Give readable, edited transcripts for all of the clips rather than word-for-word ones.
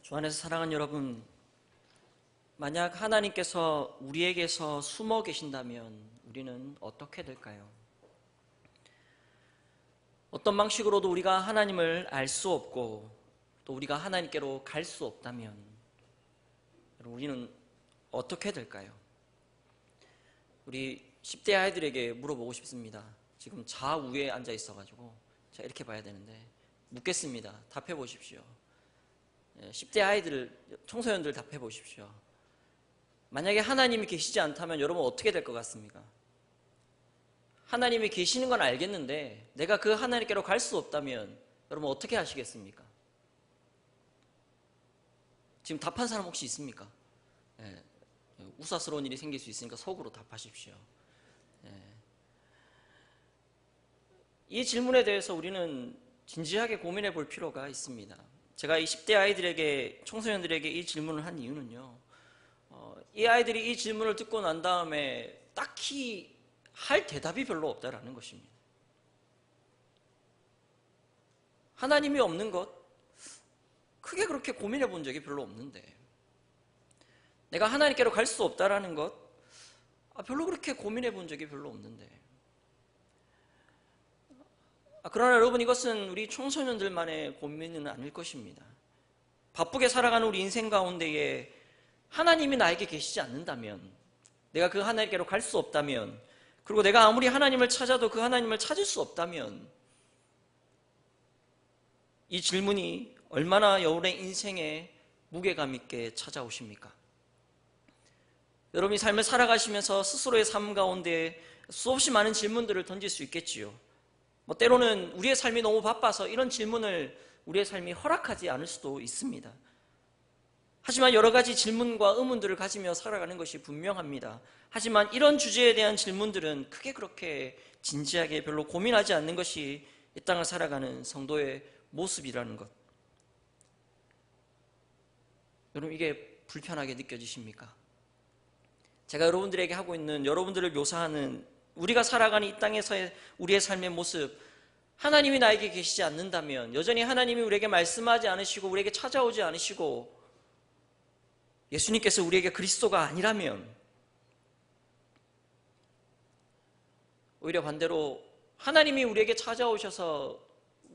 주 안에서 사랑하는 여러분, 만약 하나님께서 우리에게서 숨어 계신다면 우리는 어떻게 될까요? 어떤 방식으로도 우리가 하나님을 알 수 없고 또 우리가 하나님께로 갈 수 없다면 우리는 어떻게 될까요? 우리 10대 아이들에게 물어보고 싶습니다. 지금 좌우에 앉아 있어가지고 제가 이렇게 봐야 되는데 묻겠습니다. 답해 보십시오. 10대 아이들, 청소년들 답해 보십시오. 만약에 하나님이 계시지 않다면 여러분 어떻게 될 것 같습니까? 하나님이 계시는 건 알겠는데 내가 그 하나님께로 갈 수 없다면 여러분 어떻게 하시겠습니까? 지금 답한 사람 혹시 있습니까? 우사스러운 일이 생길 수 있으니까 속으로 답하십시오. 이 질문에 대해서 우리는 진지하게 고민해 볼 필요가 있습니다. 제가 이 10대 아이들에게, 청소년들에게 이 질문을 한 이유는요, 이 아이들이 이 질문을 듣고 난 다음에 딱히 할 대답이 별로 없다라는 것입니다. 하나님이 없는 것, 크게 그렇게 고민해 본 적이 별로 없는데, 내가 하나님께로 갈 수 없다라는 것, 별로 그렇게 고민해 본 적이 별로 없는데, 그러나 여러분, 이것은 우리 청소년들만의 고민은 아닐 것입니다. 바쁘게 살아가는 우리 인생 가운데에 하나님이 나에게 계시지 않는다면, 내가 그 하나님께로 갈 수 없다면, 그리고 내가 아무리 하나님을 찾아도 그 하나님을 찾을 수 없다면, 이 질문이 얼마나 여러분의 인생에 무게감 있게 찾아오십니까? 여러분이 삶을 살아가시면서 스스로의 삶 가운데 수없이 많은 질문들을 던질 수 있겠지요. 때로는 우리의 삶이 너무 바빠서 이런 질문을 우리의 삶이 허락하지 않을 수도 있습니다. 하지만 여러 가지 질문과 의문들을 가지며 살아가는 것이 분명합니다. 하지만 이런 주제에 대한 질문들은 크게 그렇게 진지하게 별로 고민하지 않는 것이 이 땅을 살아가는 성도의 모습이라는 것. 여러분, 이게 불편하게 느껴지십니까? 제가 여러분들에게 하고 있는, 여러분들을 묘사하는 우리가 살아가는 이 땅에서의 우리의 삶의 모습, 하나님이 나에게 계시지 않는다면, 여전히 하나님이 우리에게 말씀하지 않으시고 우리에게 찾아오지 않으시고 예수님께서 우리에게 그리스도가 아니라면, 오히려 반대로 하나님이 우리에게 찾아오셔서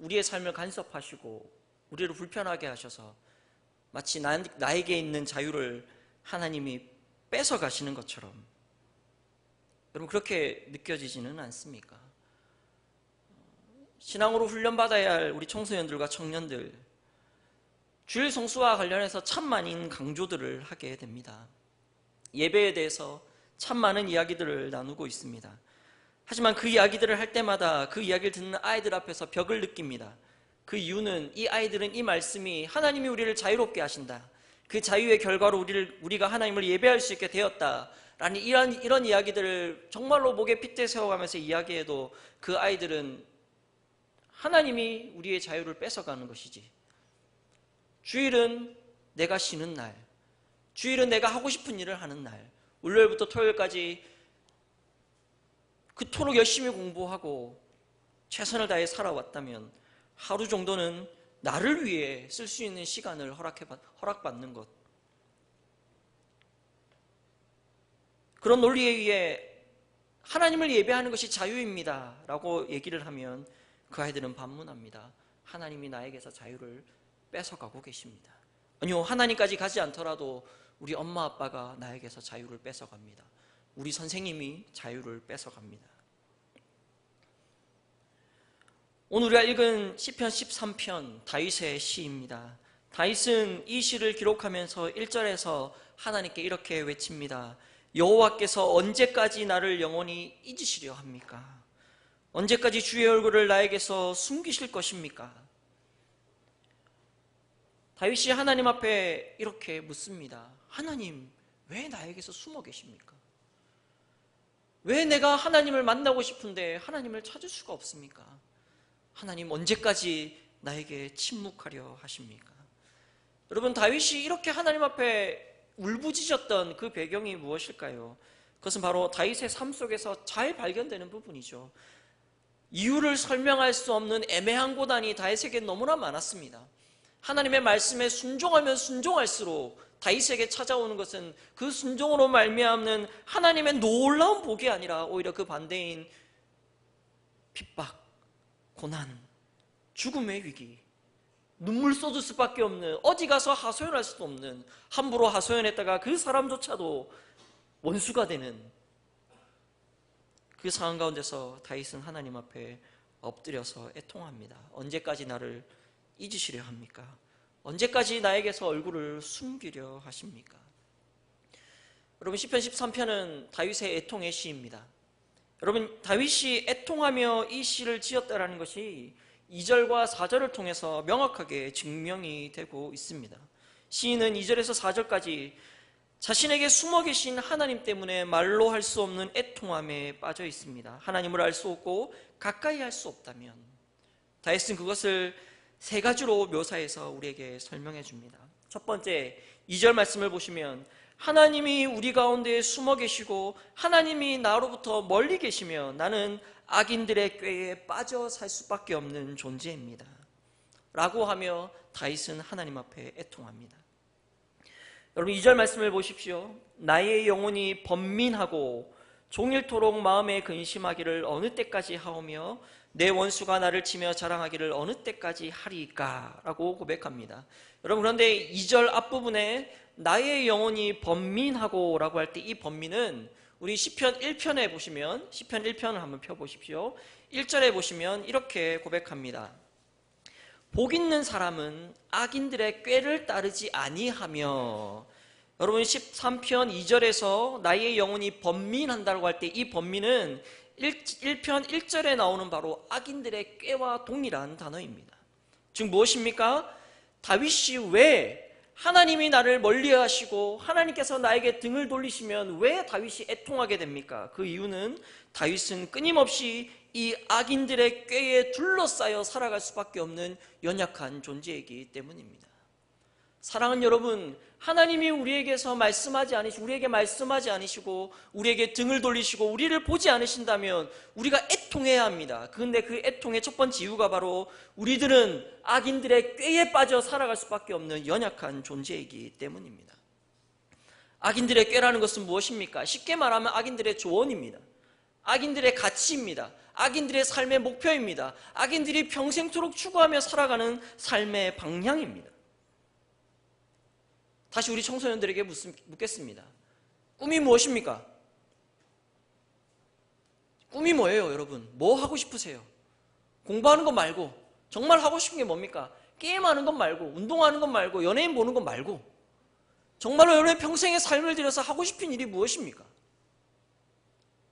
우리의 삶을 간섭하시고 우리를 불편하게 하셔서 마치 나에게 있는 자유를 하나님이 뺏어 가시는 것처럼, 여러분 그렇게 느껴지지는 않습니까? 신앙으로 훈련받아야 할 우리 청소년들과 청년들, 주일 성수와 관련해서 참 많은 강조들을 하게 됩니다. 예배에 대해서 참 많은 이야기들을 나누고 있습니다. 하지만 그 이야기들을 할 때마다 그 이야기를 듣는 아이들 앞에서 벽을 느낍니다. 그 이유는 이 아이들은 이 말씀이 하나님이 우리를 자유롭게 하신다, 그 자유의 결과로 우리가 하나님을 예배할 수 있게 되었다라는 이런 이야기들을 정말로 목에 핏대 세워가면서 이야기해도 그 아이들은 하나님이 우리의 자유를 뺏어가는 것이지, 주일은 내가 쉬는 날, 주일은 내가 하고 싶은 일을 하는 날, 월요일부터 토요일까지 그토록 열심히 공부하고 최선을 다해 살아왔다면 하루 정도는 나를 위해 쓸 수 있는 시간을 허락받는 것, 그런 논리에 의해 하나님을 예배하는 것이 자유입니다 라고 얘기를 하면 그 아이들은 반문합니다. 하나님이 나에게서 자유를 뺏어가고 계십니다. 아니요, 하나님까지 가지 않더라도 우리 엄마 아빠가 나에게서 자유를 뺏어갑니다. 우리 선생님이 자유를 뺏어갑니다. 오늘 우리가 읽은 시편 13편 다윗의 시입니다. 다윗은 이 시를 기록하면서 1절에서 하나님께 이렇게 외칩니다. 여호와께서 언제까지 나를 영원히 잊으시려 합니까? 언제까지 주의 얼굴을 나에게서 숨기실 것입니까? 다윗이 하나님 앞에 이렇게 묻습니다. 하나님, 왜 나에게서 숨어 계십니까? 왜 내가 하나님을 만나고 싶은데 하나님을 찾을 수가 없습니까? 하나님, 언제까지 나에게 침묵하려 하십니까? 여러분, 다윗이 이렇게 하나님 앞에 울부짖었던 그 배경이 무엇일까요? 그것은 바로 다윗의 삶 속에서 잘 발견되는 부분이죠. 이유를 설명할 수 없는 애매한 고단이 다윗에게 너무나 많았습니다. 하나님의 말씀에 순종하면 순종할수록 다윗에게 찾아오는 것은 그 순종으로 말미암는 하나님의 놀라운 복이 아니라 오히려 그 반대인 핍박, 고난, 죽음의 위기, 눈물 쏟을 수밖에 없는, 어디 가서 하소연할 수도 없는, 함부로 하소연했다가 그 사람조차도 원수가 되는 그 상황 가운데서 다윗은 하나님 앞에 엎드려서 애통합니다. 언제까지 나를 잊으시려 합니까? 언제까지 나에게서 얼굴을 숨기려 하십니까? 여러분, 시편 13편은 다윗의 애통의 시입니다. 여러분, 다윗이 애통하며 이 시를 지었다라는 것이 2절과 4절을 통해서 명확하게 증명이 되고 있습니다. 시인은 2절에서 4절까지 자신에게 숨어 계신 하나님 때문에 말로 할 수 없는 애통함에 빠져 있습니다. 하나님을 알 수 없고 가까이 할 수 없다면, 다윗은 그것을 세 가지로 묘사해서 우리에게 설명해 줍니다. 첫 번째, 2절 말씀을 보시면 하나님이 우리 가운데 숨어 계시고 하나님이 나로부터 멀리 계시며 나는 악인들의 꾀에 빠져 살 수밖에 없는 존재입니다 라고 하며 다윗은 하나님 앞에 애통합니다. 여러분, 2절 말씀을 보십시오. 나의 영혼이 번민하고 종일토록 마음에 근심하기를 어느 때까지 하오며 내 원수가 나를 치며 자랑하기를 어느 때까지 하리까? 라고 고백합니다. 여러분, 그런데 2절 앞부분에 나의 영혼이 번민하고 라고 할 때 이 번민은 우리 시편 1편에 보시면, 시편 1편을 한번 펴보십시오. 1절에 보시면 이렇게 고백합니다. 복 있는 사람은 악인들의 꾀를 따르지 아니하며, 여러분 13편 2절에서 나의 영혼이 번민한다고 할 때 이 번민은 1편 1절에 나오는 바로 악인들의 꾀와 동일한 단어입니다. 즉 무엇입니까? 다윗이 왜 하나님이 나를 멀리하시고 하나님께서 나에게 등을 돌리시면 왜 다윗이 애통하게 됩니까? 그 이유는 다윗은 끊임없이 이 악인들의 꾀에 둘러싸여 살아갈 수밖에 없는 연약한 존재이기 때문입니다. 사랑하는 여러분, 하나님이 우리에게 말씀하지 않으시고 우리에게 등을 돌리시고 우리를 보지 않으신다면 우리가 애통해야 합니다. 그런데 그 애통의 첫 번째 이유가 바로 우리들은 악인들의 꾀에 빠져 살아갈 수밖에 없는 연약한 존재이기 때문입니다. 악인들의 꾀라는 것은 무엇입니까? 쉽게 말하면 악인들의 조언입니다. 악인들의 가치입니다. 악인들의 삶의 목표입니다. 악인들이 평생토록 추구하며 살아가는 삶의 방향입니다. 다시 우리 청소년들에게 묻겠습니다. 꿈이 무엇입니까? 꿈이 뭐예요, 여러분? 뭐 하고 싶으세요? 공부하는 것 말고 정말 하고 싶은 게 뭡니까? 게임하는 것 말고, 운동하는 것 말고, 연예인 보는 것 말고 정말로 여러분의 평생의 삶을 들여서 하고 싶은 일이 무엇입니까?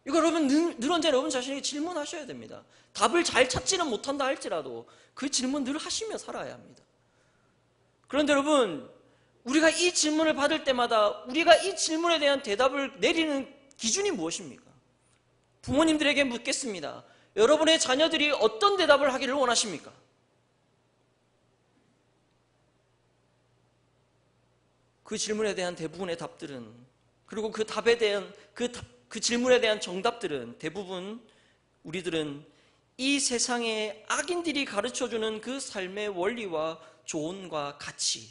이거 여러분 늘 언제나 여러분 자신에게 질문하셔야 됩니다. 답을 잘 찾지는 못한다 할지라도 그 질문 늘 하시며 살아야 합니다. 그런데 여러분, 우리가 이 질문을 받을 때마다 우리가 이 질문에 대한 대답을 내리는 기준이 무엇입니까? 부모님들에게 묻겠습니다. 여러분의 자녀들이 어떤 대답을 하기를 원하십니까? 그 질문에 대한 대부분의 답들은, 그리고 그 답에 대한 그 질문에 대한 정답들은 대부분 우리들은 이 세상의 악인들이 가르쳐주는 그 삶의 원리와 조언과 가치.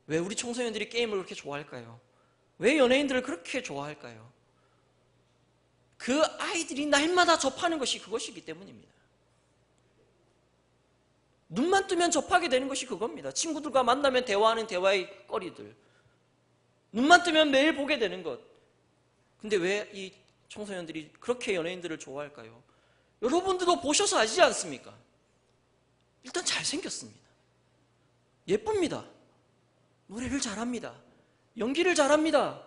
왜 우리 청소년들이 게임을 그렇게 좋아할까요? 왜 연예인들을 그렇게 좋아할까요? 그 아이들이 날마다 접하는 것이 그것이기 때문입니다. 눈만 뜨면 접하게 되는 것이 그겁니다. 친구들과 만나면 대화하는 대화의 거리들, 눈만 뜨면 매일 보게 되는 것. 근데 왜 이 청소년들이 그렇게 연예인들을 좋아할까요? 여러분들도 보셔서 아시지 않습니까? 일단 잘생겼습니다. 예쁩니다. 노래를 잘합니다. 연기를 잘합니다.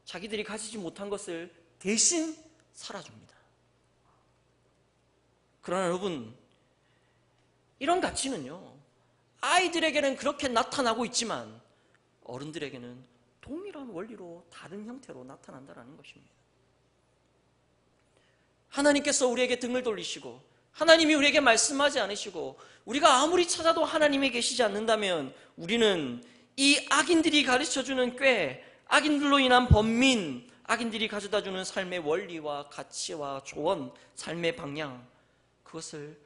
자기들이 가지지 못한 것을 대신 살아줍니다. 그러나 여러분, 이런 가치는요, 아이들에게는 그렇게 나타나고 있지만 어른들에게는 동일한 원리로 다른 형태로 나타난다는 것입니다. 하나님께서 우리에게 등을 돌리시고 하나님이 우리에게 말씀하지 않으시고 우리가 아무리 찾아도 하나님이 계시지 않는다면 우리는 이 악인들이 가르쳐주는 꾀, 악인들로 인한 번민, 악인들이 가져다주는 삶의 원리와 가치와 조언, 삶의 방향, 그것을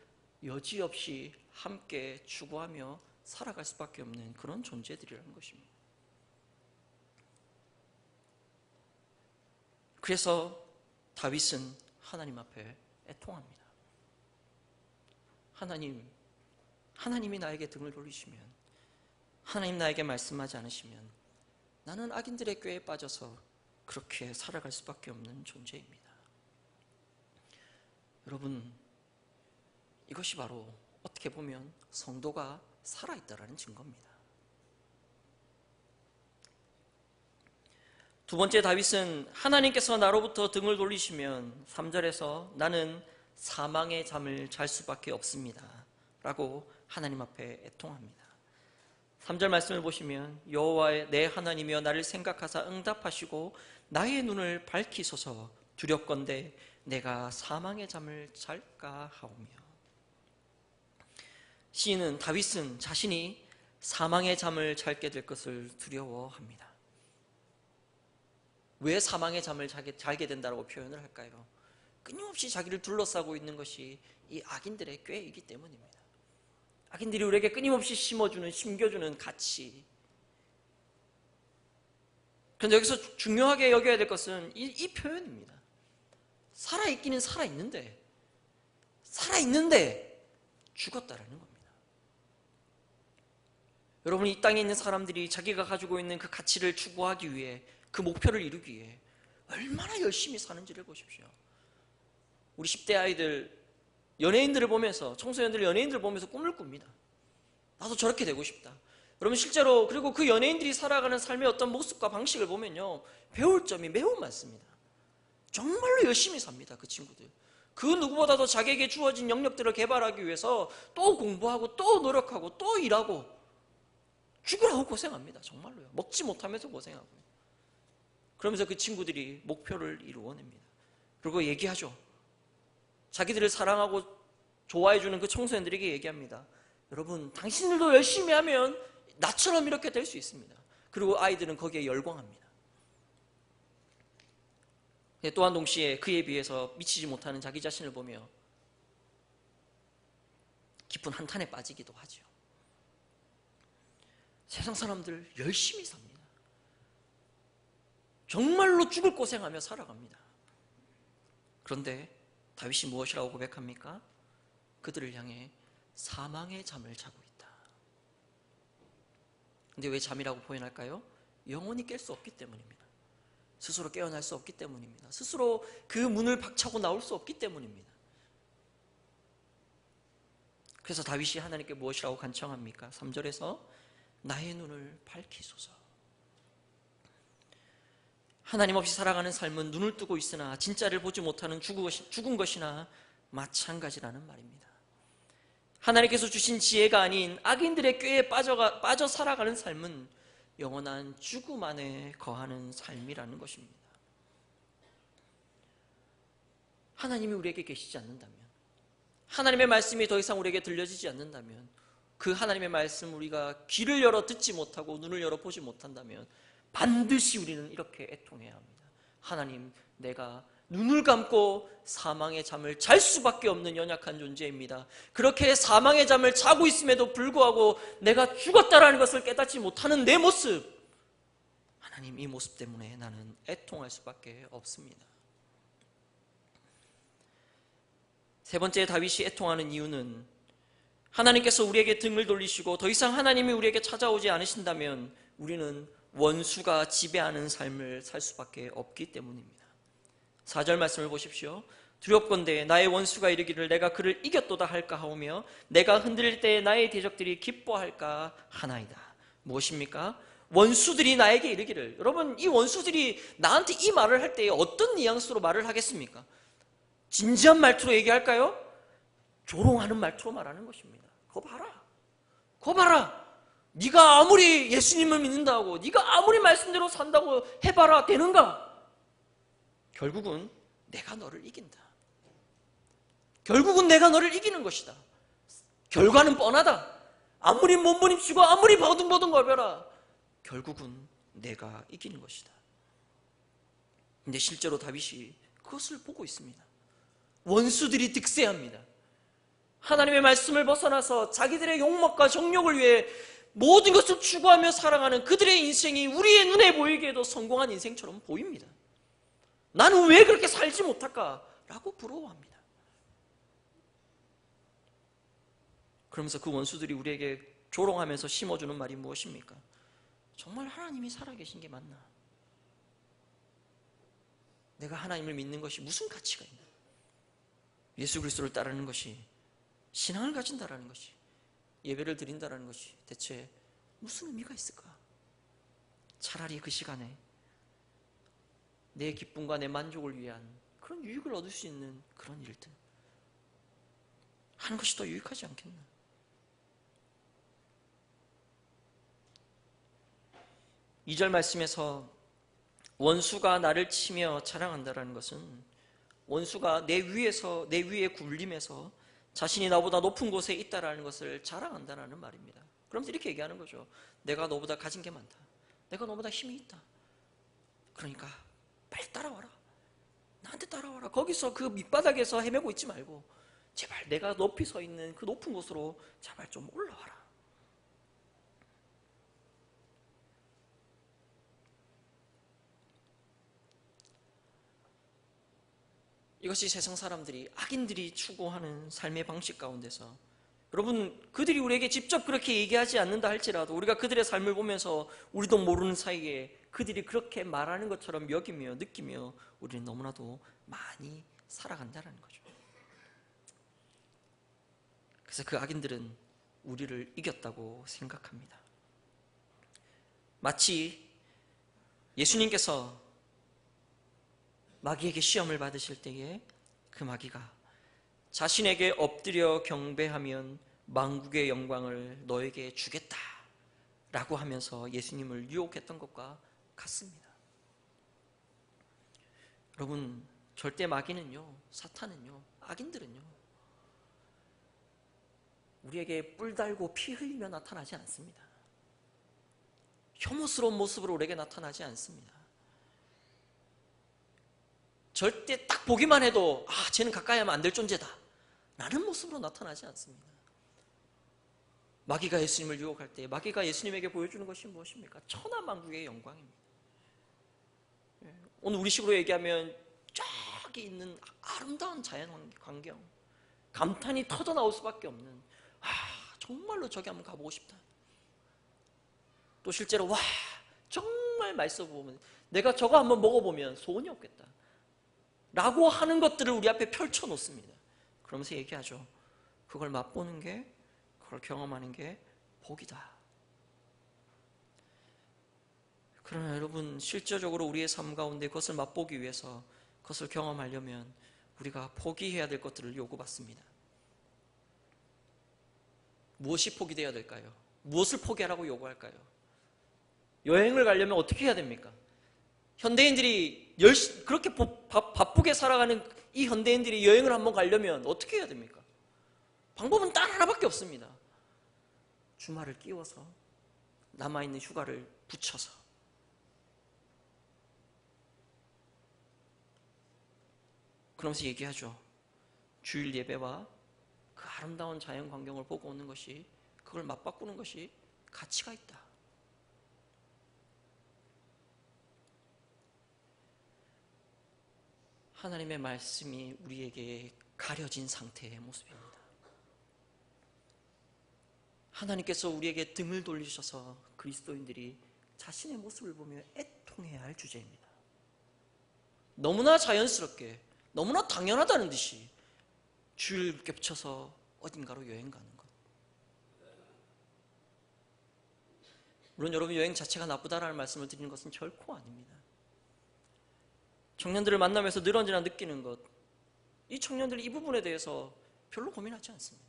여지없이 함께 추구하며 살아갈 수밖에 없는 그런 존재들이라는 것입니다. 그래서 다윗은 하나님 앞에 애통합니다. 하나님이 나에게 등을 돌리시면, 하나님 나에게 말씀하지 않으시면 나는 악인들의 꾀에 빠져서 그렇게 살아갈 수밖에 없는 존재입니다. 여러분, 이것이 바로 어떻게 보면 성도가 살아있다라는 증거입니다. 두 번째, 다윗은 하나님께서 나로부터 등을 돌리시면 3절에서 나는 사망의 잠을 잘 수밖에 없습니다 라고 하나님 앞에 애통합니다. 3절 말씀을 보시면 여호와의 내 하나님이여 나를 생각하사 응답하시고 나의 눈을 밝히소서 두렵건대 내가 사망의 잠을 잘까 하오며. 시인은, 다윗은 자신이 사망의 잠을 잘게 될 것을 두려워합니다. 왜 사망의 잠을 잘게 된다고 표현을 할까요? 끊임없이 자기를 둘러싸고 있는 것이 이 악인들의 꾀이기 때문입니다. 악인들이 우리에게 끊임없이 심겨주는 가치. 그런데 여기서 중요하게 여겨야 될 것은 이 표현입니다. 살아있기는 살아있는데 죽었다라는 겁니다. 여러분, 이 땅에 있는 사람들이 자기가 가지고 있는 그 가치를 추구하기 위해, 그 목표를 이루기 위해 얼마나 열심히 사는지를 보십시오. 우리 10대 아이들, 연예인들을 보면서, 청소년들 연예인들을 보면서 꿈을 꿉니다. 나도 저렇게 되고 싶다. 여러분, 실제로 그리고 그 연예인들이 살아가는 삶의 어떤 모습과 방식을 보면요, 배울 점이 매우 많습니다. 정말로 열심히 삽니다. 그 친구들. 그 누구보다도 자기에게 주어진 영역들을 개발하기 위해서 또 공부하고 또 노력하고 또 일하고 죽으라고 고생합니다. 정말로요. 먹지 못하면서 고생하고요. 그러면서 그 친구들이 목표를 이루어냅니다. 그리고 얘기하죠. 자기들을 사랑하고 좋아해주는 그 청소년들에게 얘기합니다. 여러분, 당신들도 열심히 하면 나처럼 이렇게 될 수 있습니다. 그리고 아이들은 거기에 열광합니다. 또한 동시에 그에 비해서 미치지 못하는 자기 자신을 보며 깊은 한탄에 빠지기도 하죠. 세상 사람들 열심히 삽니다. 정말로 죽을 고생하며 살아갑니다. 그런데 다윗이 무엇이라고 고백합니까? 그들을 향해 사망의 잠을 자고 있다. 근데 왜 잠이라고 표현할까요? 영원히 깰 수 없기 때문입니다. 스스로 깨어날 수 없기 때문입니다. 스스로 그 문을 박차고 나올 수 없기 때문입니다. 그래서 다윗이 하나님께 무엇이라고 간청합니까? 3절에서 나의 눈을 밝히소서. 하나님 없이 살아가는 삶은 눈을 뜨고 있으나 진짜를 보지 못하는 죽은 것이나 마찬가지라는 말입니다. 하나님께서 주신 지혜가 아닌 악인들의 꾀에 빠져 살아가는 삶은 영원한 죽음 안에 거하는 삶이라는 것입니다. 하나님이 우리에게 계시지 않는다면, 하나님의 말씀이 더 이상 우리에게 들려지지 않는다면, 그 하나님의 말씀 우리가 귀를 열어 듣지 못하고 눈을 열어 보지 못한다면 반드시 우리는 이렇게 애통해야 합니다. 하나님, 내가 눈을 감고 사망의 잠을 잘 수밖에 없는 연약한 존재입니다. 그렇게 사망의 잠을 자고 있음에도 불구하고 내가 죽었다라는 것을 깨닫지 못하는 내 모습, 하나님, 이 모습 때문에 나는 애통할 수밖에 없습니다. 세 번째, 다윗이 애통하는 이유는 하나님께서 우리에게 등을 돌리시고 더 이상 하나님이 우리에게 찾아오지 않으신다면 우리는 원수가 지배하는 삶을 살 수밖에 없기 때문입니다. 4절 말씀을 보십시오. 두렵건대 나의 원수가 이르기를 내가 그를 이겼도다 할까 하오며 내가 흔들릴 때에 나의 대적들이 기뻐할까 하나이다. 무엇입니까? 원수들이 나에게 이르기를. 여러분, 이 원수들이 나한테 이 말을 할 때에 어떤 뉘앙스로 말을 하겠습니까? 진지한 말투로 얘기할까요? 조롱하는 말투로 말하는 것입니다. 거 봐라. 네가 아무리 예수님을 믿는다고, 네가 아무리 말씀대로 산다고 해봐라, 되는가? 결국은 내가 너를 이긴다. 결국은 내가 너를 이기는 것이다. 결과는 뻔하다. 아무리 몸부림치고 아무리 버둥버둥 거려라, 결국은 내가 이기는 것이다. 근데 실제로 다윗이 그것을 보고 있습니다. 원수들이 득세합니다. 하나님의 말씀을 벗어나서 자기들의 욕망과 정욕을 위해 모든 것을 추구하며 살아가는 그들의 인생이 우리의 눈에 보이기에도 성공한 인생처럼 보입니다. 나는 왜 그렇게 살지 못할까? 라고 부러워합니다. 그러면서 그 원수들이 우리에게 조롱하면서 심어주는 말이 무엇입니까? 정말 하나님이 살아계신 게 맞나? 내가 하나님을 믿는 것이 무슨 가치가 있나? 예수 그리스도를 따르는 것이, 신앙을 가진다라는 것이, 예배를 드린다라는 것이 대체 무슨 의미가 있을까? 차라리 그 시간에 내 기쁨과 내 만족을 위한 그런 유익을 얻을 수 있는 그런 일들 하는 것이 더 유익하지 않겠나? 2절 말씀에서 원수가 나를 치며 자랑한다라는 것은 원수가 내 위에 굴림해서 자신이 나보다 높은 곳에 있다라는 것을 자랑한다라는 말입니다. 그러면서 이렇게 얘기하는 거죠. 내가 너보다 가진 게 많다. 내가 너보다 힘이 있다. 그러니까 빨리 따라와라. 나한테 따라와라. 거기서 그 밑바닥에서 헤매고 있지 말고 제발 내가 높이 서 있는 그 높은 곳으로 제발 좀 올라와라. 이것이 세상 사람들이, 악인들이 추구하는 삶의 방식 가운데서, 여러분, 그들이 우리에게 직접 그렇게 얘기하지 않는다 할지라도 우리가 그들의 삶을 보면서 우리도 모르는 사이에 그들이 그렇게 말하는 것처럼 여기며 느끼며 우리는 너무나도 많이 살아간다는 거죠. 그래서 그 악인들은 우리를 이겼다고 생각합니다. 마치 예수님께서 마귀에게 시험을 받으실 때에 그 마귀가 자신에게 엎드려 경배하면 만국의 영광을 너에게 주겠다 라고 하면서 예수님을 유혹했던 것과 같습니다. 여러분, 절대 마귀는요, 사탄은요, 악인들은요, 우리에게 뿔 달고 피 흘리며 나타나지 않습니다. 혐오스러운 모습으로 우리에게 나타나지 않습니다. 절대 딱 보기만 해도 쟤는 가까이 하면 안 될 존재다 라는 모습으로 나타나지 않습니다. 마귀가 예수님을 유혹할 때 마귀가 예수님에게 보여주는 것이 무엇입니까? 천하만국의 영광입니다. 오늘 우리식으로 얘기하면 저기 있는 아름다운 자연 광경, 감탄이 터져 나올 수밖에 없는, 정말로 저기 한번 가보고 싶다. 또 실제로 정말 맛있어 보면 내가 저거 한번 먹어보면 소원이 없겠다 라고 하는 것들을 우리 앞에 펼쳐 놓습니다. 그러면서 얘기하죠. 그걸 맛보는 게, 그걸 경험하는 게 복이다. 그러나 여러분, 실제적으로 우리의 삶 가운데 그것을 맛보기 위해서, 그것을 경험하려면 우리가 포기해야 될 것들을 요구받습니다. 무엇이 포기되어야 될까요? 무엇을 포기하라고 요구할까요? 여행을 가려면 어떻게 해야 됩니까? 현대인들이 그렇게 바쁘게 살아가는 이 현대인들이 여행을 한번 가려면 어떻게 해야 됩니까? 방법은 딱 하나밖에 없습니다. 주말을 끼워서 남아있는 휴가를 붙여서 그러면서 얘기하죠. 주일 예배와 그 아름다운 자연 광경을 보고 오는 것이, 그걸 맞바꾸는 것이 가치가 있다. 하나님의 말씀이 우리에게 가려진 상태의 모습입니다. 하나님께서 우리에게 등을 돌리셔서 그리스도인들이 자신의 모습을 보며 애통해야 할 주제입니다. 너무나 자연스럽게, 너무나 당연하다는 듯이 주일 겹쳐서 어딘가로 여행 가는 것. 물론 여러분, 여행 자체가 나쁘다라는 말씀을 드리는 것은 결코 아닙니다. 청년들을 만나면서 늘 언제나 느끼는 것, 이 청년들이 이 부분에 대해서 별로 고민하지 않습니다.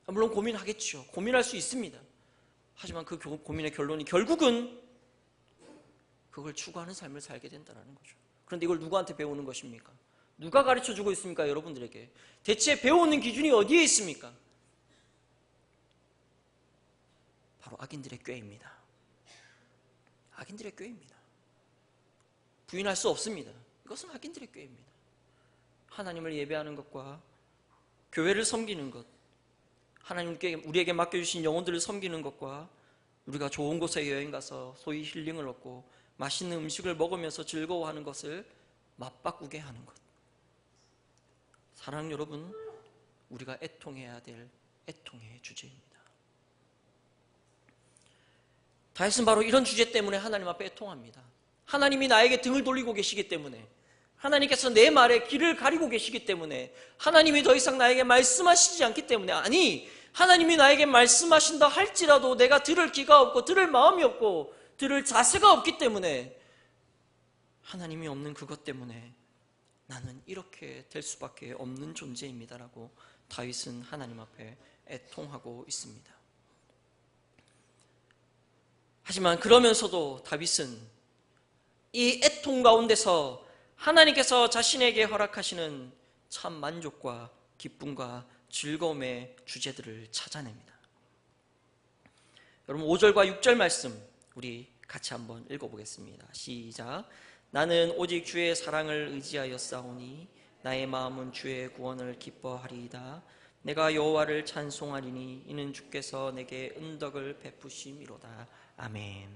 물론 고민하겠죠. 고민할 수 있습니다. 하지만 그 고민의 결론이 결국은 그걸 추구하는 삶을 살게 된다는 거죠. 그런데 이걸 누구한테 배우는 것입니까? 누가 가르쳐주고 있습니까? 여러분들에게. 대체 배우는 기준이 어디에 있습니까? 바로 악인들의 꾀입니다. 악인들의 꾀입니다. 부인할 수 없습니다. 이것은 악인들의 꾀입니다. 하나님을 예배하는 것과 교회를 섬기는 것, 하나님께 우리에게 맡겨주신 영혼들을 섬기는 것과 우리가 좋은 곳에 여행 가서 소위 힐링을 얻고 맛있는 음식을 먹으면서 즐거워하는 것을 맞바꾸게 하는 것. 사랑하는 여러분, 우리가 애통해야 될 애통의 주제입니다. 다윗은 바로 이런 주제 때문에 하나님 앞에 애통합니다. 하나님이 나에게 등을 돌리고 계시기 때문에, 하나님께서 내 말에 귀를 가리고 계시기 때문에, 하나님이 더 이상 나에게 말씀하시지 않기 때문에, 아니 하나님이 나에게 말씀하신다 할지라도 내가 들을 귀가 없고 들을 마음이 없고 들을 자세가 없기 때문에, 하나님이 없는 그것 때문에 나는 이렇게 될 수밖에 없는 존재입니다라고 다윗은 하나님 앞에 애통하고 있습니다. 하지만 그러면서도 다윗은 이 애통 가운데서 하나님께서 자신에게 허락하시는 참 만족과 기쁨과 즐거움의 주제들을 찾아냅니다. 여러분 5절과 6절 말씀 우리 같이 한번 읽어보겠습니다. 시작. 나는 오직 주의 사랑을 의지하여 싸우니 나의 마음은 주의 구원을 기뻐하리이다. 내가 여호와를 찬송하리니 이는 주께서 내게 은덕을 베푸심이로다. 아멘.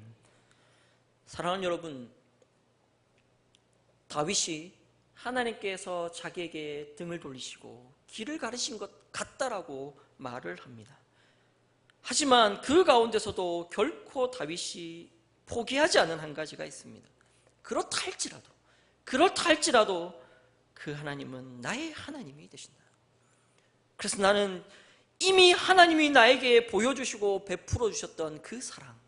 사랑하는 여러분, 다윗이 하나님께서 자기에게 등을 돌리시고 길을 가르신 것 같다라고 말을 합니다. 하지만 그 가운데서도 결코 다윗이 포기하지 않은 한 가지가 있습니다. 그렇다 할지라도 그 하나님은 나의 하나님이 되신다. 그래서 나는 이미 하나님이 나에게 보여주시고 베풀어 주셨던 그 사랑,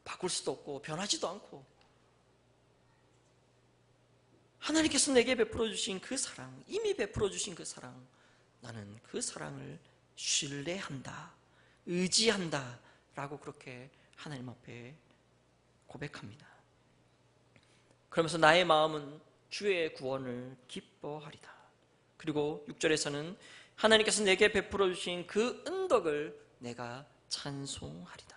바꿀 수도 없고 변하지도 않고, 하나님께서 내게 베풀어 주신 그 사랑, 이미 베풀어 주신 그 사랑, 나는 그 사랑을 신뢰한다, 의지한다 라고 그렇게 하나님 앞에 고백합니다. 그러면서 나의 마음은 주의 구원을 기뻐하리다. 그리고 6절에서는 하나님께서 내게 베풀어 주신 그 은덕을 내가 찬송하리다.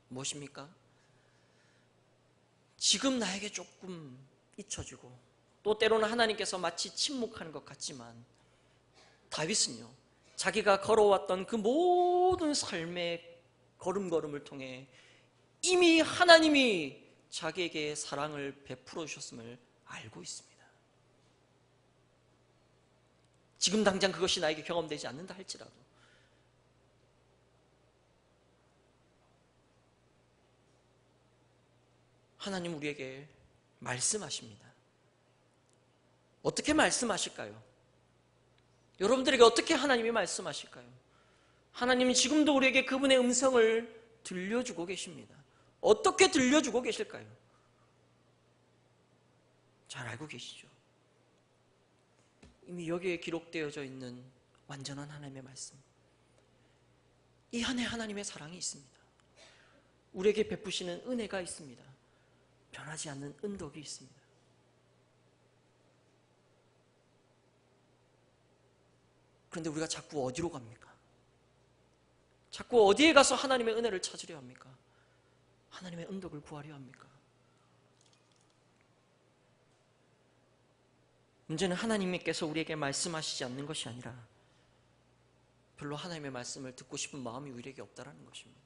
무엇입니까? 지금 나에게 조금 잊혀지고 또 때로는 하나님께서 마치 침묵하는 것 같지만, 다윗은요 자기가 걸어왔던 그 모든 삶의 걸음걸음을 통해 이미 하나님이 자기에게 사랑을 베풀어 주셨음을 알고 있습니다. 지금 당장 그것이 나에게 경험되지 않는다 할지라도 하나님 우리에게 말씀하십니다. 어떻게 말씀하실까요? 여러분들에게 어떻게 하나님이 말씀하실까요? 하나님이 지금도 우리에게 그분의 음성을 들려주고 계십니다. 어떻게 들려주고 계실까요? 잘 알고 계시죠? 이미 여기에 기록되어져 있는 완전한 하나님의 말씀, 이 안에 하나님의 사랑이 있습니다. 우리에게 베푸시는 은혜가 있습니다. 변하지 않는 은덕이 있습니다. 그런데 우리가 자꾸 어디로 갑니까? 자꾸 어디에 가서 하나님의 은혜를 찾으려 합니까? 하나님의 은덕을 구하려 합니까? 문제는 하나님께서 우리에게 말씀하시지 않는 것이 아니라 별로 하나님의 말씀을 듣고 싶은 마음이 우리에게 없다라는 것입니다.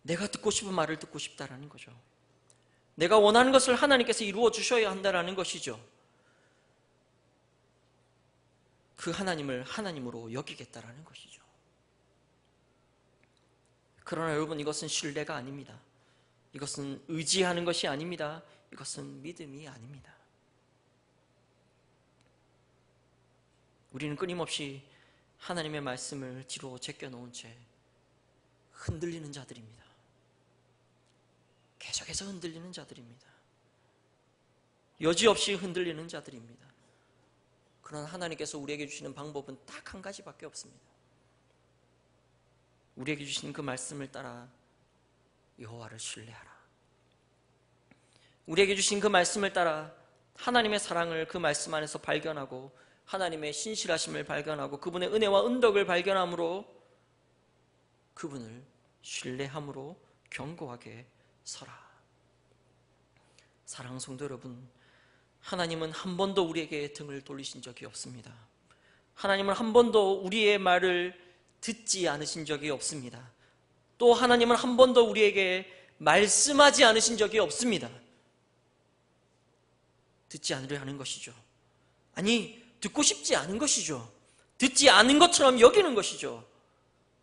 내가 듣고 싶은 말을 듣고 싶다라는 거죠. 내가 원하는 것을 하나님께서 이루어 주셔야 한다라는 것이죠. 그 하나님을 하나님으로 여기겠다라는 것이죠. 그러나 여러분, 이것은 신뢰가 아닙니다. 이것은 의지하는 것이 아닙니다. 이것은 믿음이 아닙니다. 우리는 끊임없이 하나님의 말씀을 뒤로 제껴놓은 채 흔들리는 자들입니다. 계속해서 흔들리는 자들입니다. 여지없이 흔들리는 자들입니다. 그러나 하나님께서 우리에게 주시는 방법은 딱 한 가지밖에 없습니다. 우리에게 주신 그 말씀을 따라 여호와를 신뢰하라. 우리에게 주신 그 말씀을 따라 하나님의 사랑을 그 말씀 안에서 발견하고 하나님의 신실하심을 발견하고 그분의 은혜와 은덕을 발견함으로 그분을 신뢰함으로 견고하게 서라. 사랑하는 성도 여러분, 하나님은 한 번도 우리에게 등을 돌리신 적이 없습니다. 하나님은 한 번도 우리의 말을 듣지 않으신 적이 없습니다. 또 하나님은 한 번도 우리에게 말씀하지 않으신 적이 없습니다. 듣지 않으려 하는 것이죠. 아니, 듣고 싶지 않은 것이죠. 듣지 않은 것처럼 여기는 것이죠.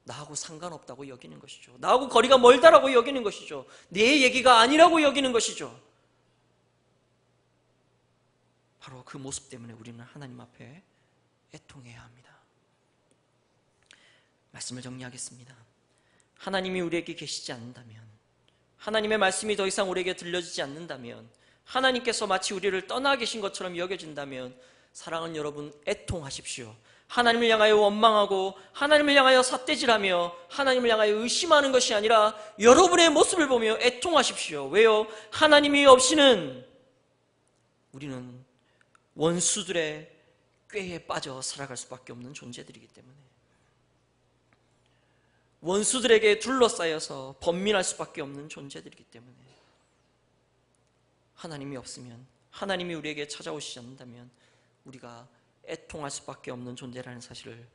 나하고 상관없다고 여기는 것이죠. 나하고 거리가 멀다라고 여기는 것이죠. 내 얘기가 아니라고 여기는 것이죠. 바로 그 모습 때문에 우리는 하나님 앞에 애통해야 합니다. 말씀을 정리하겠습니다. 하나님이 우리에게 계시지 않는다면, 하나님의 말씀이 더 이상 우리에게 들려지지 않는다면, 하나님께서 마치 우리를 떠나 계신 것처럼 여겨진다면, 사랑하는 여러분, 애통하십시오. 하나님을 향하여 원망하고 하나님을 향하여 삿대질하며 하나님을 향하여 의심하는 것이 아니라 여러분의 모습을 보며 애통하십시오. 왜요? 하나님이 없이는 우리는 원수들의 꾀에 빠져 살아갈 수밖에 없는 존재들이기 때문에, 원수들에게 둘러싸여서 번민할 수밖에 없는 존재들이기 때문에, 하나님이 없으면, 하나님이 우리에게 찾아오시지 않는다면 우리가 애통할 수밖에 없는 존재라는 사실을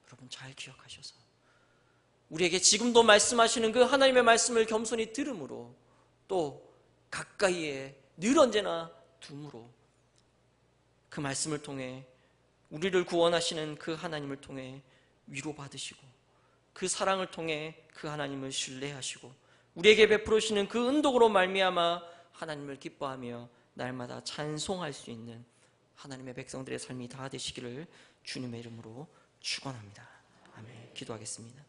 여러분 잘 기억하셔서 우리에게 지금도 말씀하시는 그 하나님의 말씀을 겸손히 들음으로, 또 가까이에 늘 언제나 둠으로, 그 말씀을 통해 우리를 구원하시는 그 하나님을 통해 위로받으시고, 그 사랑을 통해 그 하나님을 신뢰하시고, 우리에게 베풀으시는 그 은덕으로 말미암아 하나님을 기뻐하며 날마다 찬송할 수 있는 하나님의 백성들의 삶이 다 되시기를 주님의 이름으로 축원합니다. 아멘. 기도하겠습니다.